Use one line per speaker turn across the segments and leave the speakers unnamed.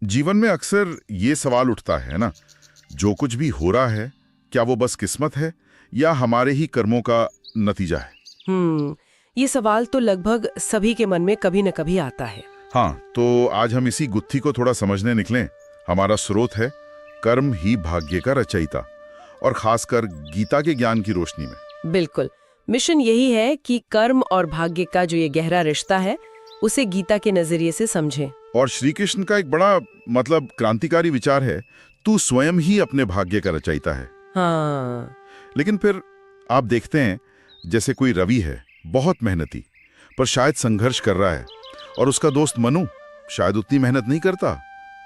जीवन में अक्सर ये सवाल उठता है ना, जो कुछ भी हो रहा है क्या वो बस किस्मत है या हमारे ही कर्मों का नतीजा है।
ये सवाल तो लगभग सभी के मन में कभी न कभी आता है।
हाँ, तो आज हम इसी गुत्थी को थोड़ा समझने निकलें। हमारा स्रोत है कर्म ही भाग्य का रचयिता, और खासकर गीता के ज्ञान की रोशनी में।
बिल्कुल, मिशन यही है कि कर्म और भाग्य का जो ये गहरा रिश्ता है उसे गीता के नजरिए से समझें।
और श्री कृष्ण का एक बड़ा क्रांतिकारी विचार है, तू स्वयं ही अपने भाग्य का रचयिता है।
हाँ।
लेकिन फिर आप देखते हैं, जैसे कोई रवि है, बहुत मेहनती, पर शायद संघर्ष कर रहा है, और उसका दोस्त मनु शायद उतनी मेहनत नहीं करता,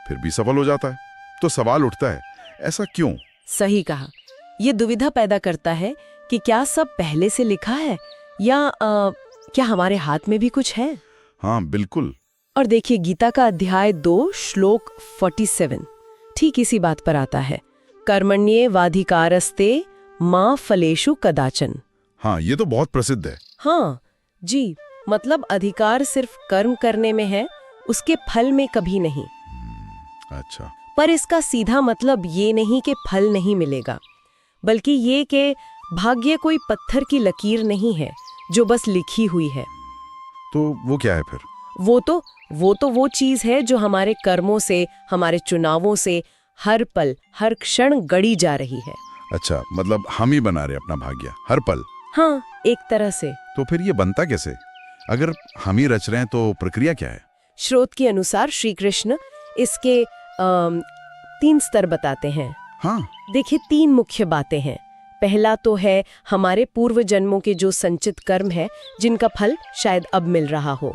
फिर भी सफल हो जाता है। तो सवाल उठता है, ऐसा क्यों?
सही कहा। ये दुविधा पैदा करता है कि क्या सब पहले से लिखा है या क्या हमारे हाथ में भी कुछ है।
हाँ बिल्कुल।
और देखिए, गीता का अध्याय 2 श्लोक 47 ठीक इसी बात पर आता है। कर्मण्येवाधिकारस्ते मा फलेषु कदाचन।
हाँ, ये तो बहुत प्रसिद्ध है।
हाँ जी, मतलब अधिकार सिर्फ कर्म करने में है, उसके फल में कभी नहीं।
अच्छा।
पर इसका सीधा मतलब ये नहीं कि फल नहीं मिलेगा, बल्कि ये कि भाग्य कोई पत्थर की लकीर नहीं है जो बस लिखी हुई है।
तो वो क्या है फिर?
वो चीज है जो हमारे कर्मों से, हमारे चुनावों से हर पल हर क्षण गढ़ी जा रही है।
अच्छा, मतलब हम ही बना रहे अपना भाग्य हर पल।
हाँ, एक तरह से।
तो फिर ये बनता कैसे? अगर हम ही रच रहे हैं तो प्रक्रिया क्या है?
स्रोत के अनुसार श्री कृष्ण इसके 3 स्तर बताते हैं।
हाँ।
देखिए, 3 मुख्य बातें हैं। पहला तो है हमारे पूर्व जन्मों के जो संचित कर्म है, जिनका फल शायद अब मिल रहा हो।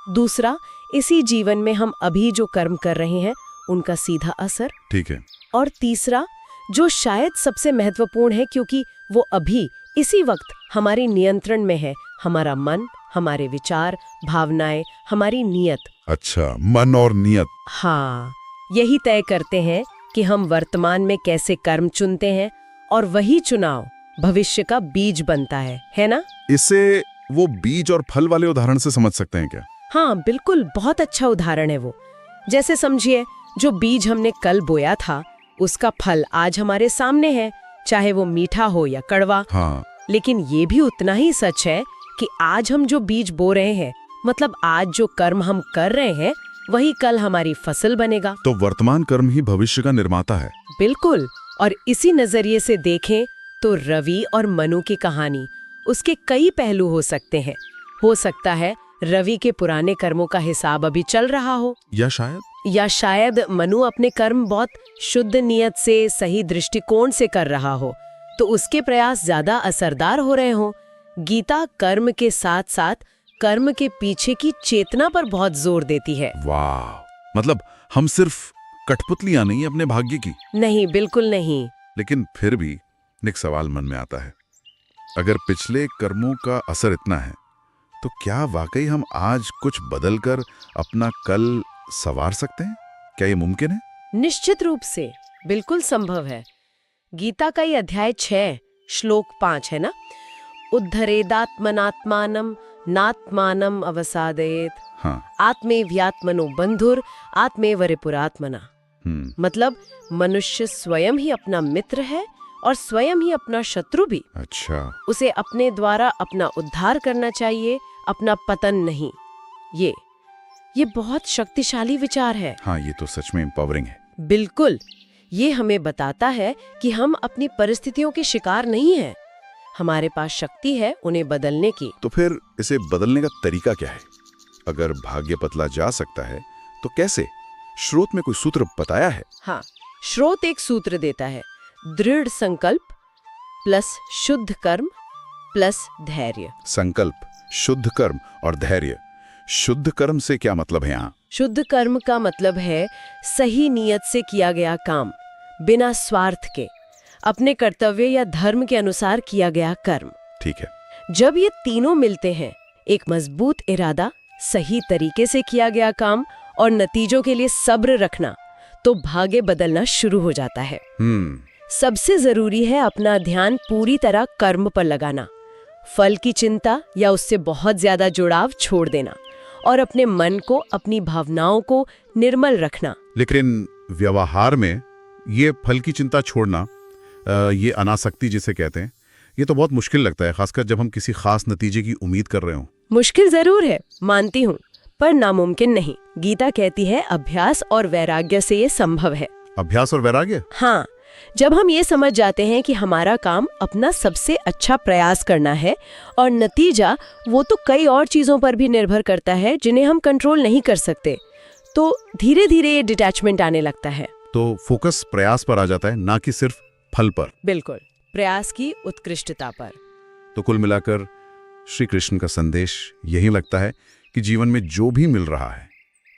दूसरा, इसी जीवन में हम अभी जो कर्म कर रहे हैं उनका सीधा असर।
ठीक है।
और तीसरा, जो शायद सबसे महत्वपूर्ण है, क्योंकि वो अभी इसी वक्त हमारे नियंत्रण में है, हमारा मन, हमारे विचार, भावनाएं, हमारी नियत।
अच्छा, मन और नियत।
हाँ, यही तय करते हैं कि हम वर्तमान में कैसे कर्म चुनते हैं, और वही चुनाव भविष्य का बीज बनता है ना?
इससे वो बीज और फल वाले उदाहरण से समझ सकते हैं क्या?
हाँ बिल्कुल, बहुत अच्छा उदाहरण है वो। जैसे समझिए, जो बीज हमने कल बोया था उसका फल आज हमारे सामने है, चाहे वो मीठा हो या कड़वा।
हाँ।
लेकिन ये भी उतना ही सच है कि आज हम जो बीज बो रहे हैं, मतलब आज जो कर्म हम कर रहे हैं, वही कल हमारी फसल बनेगा।
तो वर्तमान कर्म ही भविष्य का निर्माता है।
बिल्कुल। और इसी नजरिए से देखें तो रवि और मनु की कहानी, उसके कई पहलू हो सकते हैं। हो सकता है रवि के पुराने कर्मों का हिसाब अभी चल रहा हो, या शायद मनु अपने कर्म बहुत शुद्ध नियत से, सही दृष्टिकोण से कर रहा हो, तो उसके प्रयास ज्यादा असरदार हो रहे हो। गीता कर्म के साथ साथ कर्म के पीछे की चेतना पर बहुत जोर देती है।
वाह, मतलब हम सिर्फ कठपुतलियां नहीं अपने भाग्य की।
नहीं, बिल्कुल नहीं।
लेकिन फिर भी एक सवाल मन में आता है, अगर पिछले कर्मों का असर इतना है, तो क्या वाकई हम आज कुछ बदलकर अपना कल संवार सकते हैं? क्या ये मुमकिन है?
निश्चित रूप से, बिल्कुल संभव है। गीता का ये अध्याय 6 श्लोक 5 है ना, उद्धरेदात्मनात्मानम नात्मानम अवसादयेत।
हाँ।
आत्मेव्यात्मनो बंधुर आत्मेव रिपुरात्मना। मतलब मनुष्य स्वयं ही अपना मित्र है और स्वयं ही अपना शत्रु भी।
अच्छा।
उसे अपने द्वारा अपना उद्धार करना चाहिए, अपना पतन नहीं। ये बहुत शक्तिशाली विचार है।
हाँ, ये तो सच में एम्पावरिंग है।
बिल्कुल। ये हमें बताता है कि हम अपनी परिस्थितियों के शिकार नहीं हैं। हमारे पास शक्ति है उन्हें बदलने की।
तो फिर इसे बदलने का तरीका क्या है? अगर भाग्य बदला जा सकता है तो कैसे? स्रोत में कोई सूत्र बताया है?
हाँ, स्रोत एक सूत्र देता है, दृढ़ संकल्प प्लस शुद्ध कर्म प्लस धैर्य।
संकल्प, शुद्ध कर्म और धैर्य। शुद्ध कर्म से क्या मतलब है यहाँ?
शुद्ध कर्म का मतलब है सही नियत से किया गया काम, बिना स्वार्थ के, अपने कर्तव्य या धर्म के अनुसार किया गया कर्म।
ठीक है।
जब ये तीनों मिलते हैं, एक मजबूत इरादा, सही तरीके से किया गया काम और नतीजों के लिए सब्र रखना, तो भाग्य बदलना शुरू हो जाता है। सबसे जरूरी है अपना ध्यान पूरी तरह कर्म पर लगाना, फल की चिंता या उससे बहुत ज्यादा जुड़ाव छोड़ देना, और अपने मन को, अपनी भावनाओं को निर्मल रखना,
लेकिन व्यवहार में ये फल की चिंता छोड़ना, ये अनासक्ति जिसे कहते हैं, ये तो बहुत मुश्किल लगता है, खासकर जब हम किसी खास नतीजे की उम्मीद कर रहे हों।
मुश्किल जरूर है, मानती हूँ, पर नामुमकिन नहीं। गीता कहती है अभ्यास और वैराग्य से ये संभव है।
अभ्यास और वैराग्य?
हाँ, जब हम ये समझ जाते हैं कि हमारा काम अपना सबसे अच्छा प्रयास करना है और नतीजा वो तो कई और चीजों पर भी निर्भर करता है जिन्हें हम कंट्रोल नहीं कर सकते, तो धीरे धीरे ये डिटैचमेंट आने लगता है।
तो फोकस प्रयास पर आ जाता है, ना कि सिर्फ फल पर।
बिल्कुल, प्रयास की उत्कृष्टता पर।
तो कुल मिलाकर श्री कृष्ण का संदेश यही लगता है कि जीवन में जो भी मिल रहा है,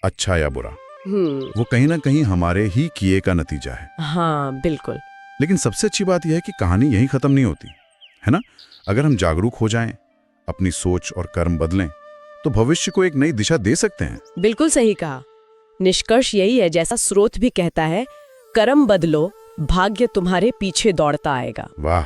अच्छा या बुरा, वो कहीं ना कहीं हमारे ही किए का नतीजा है।
हाँ बिल्कुल।
लेकिन सबसे अच्छी बात यह है कि कहानी यही खत्म नहीं होती है ना। अगर हम जागरूक हो जाएं, अपनी सोच और कर्म बदलें, तो भविष्य को एक नई दिशा दे सकते हैं।
बिल्कुल सही कहा। निष्कर्ष यही है, जैसा स्रोत भी कहता है, कर्म बदलो, भाग्य तुम्हारे पीछे दौड़ता आएगा।
वाह,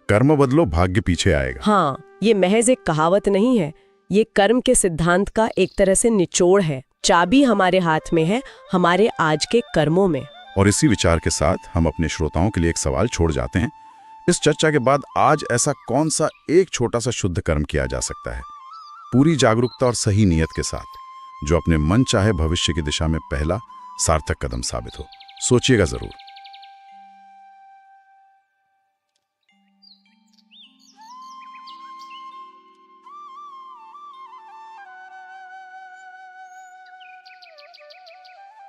कर्म बदलो, भाग्य पीछे आएगा।
हाँ, ये महज एक कहावत नहीं है, ये कर्म के सिद्धांत का एक तरह से निचोड़ है। चाबी हमारे हाथ में है, हमारे आज के कर्मों में।
और इसी विचार के साथ हम अपने श्रोताओं के लिए एक सवाल छोड़ जाते हैं। इस चर्चा के बाद आज ऐसा कौन सा एक छोटा सा शुद्ध कर्म किया जा सकता है, पूरी जागरूकता और सही नीयत के साथ, जो अपने मन चाहे भविष्य की दिशा में पहला सार्थक कदम साबित हो? सोचिएगा जरूर।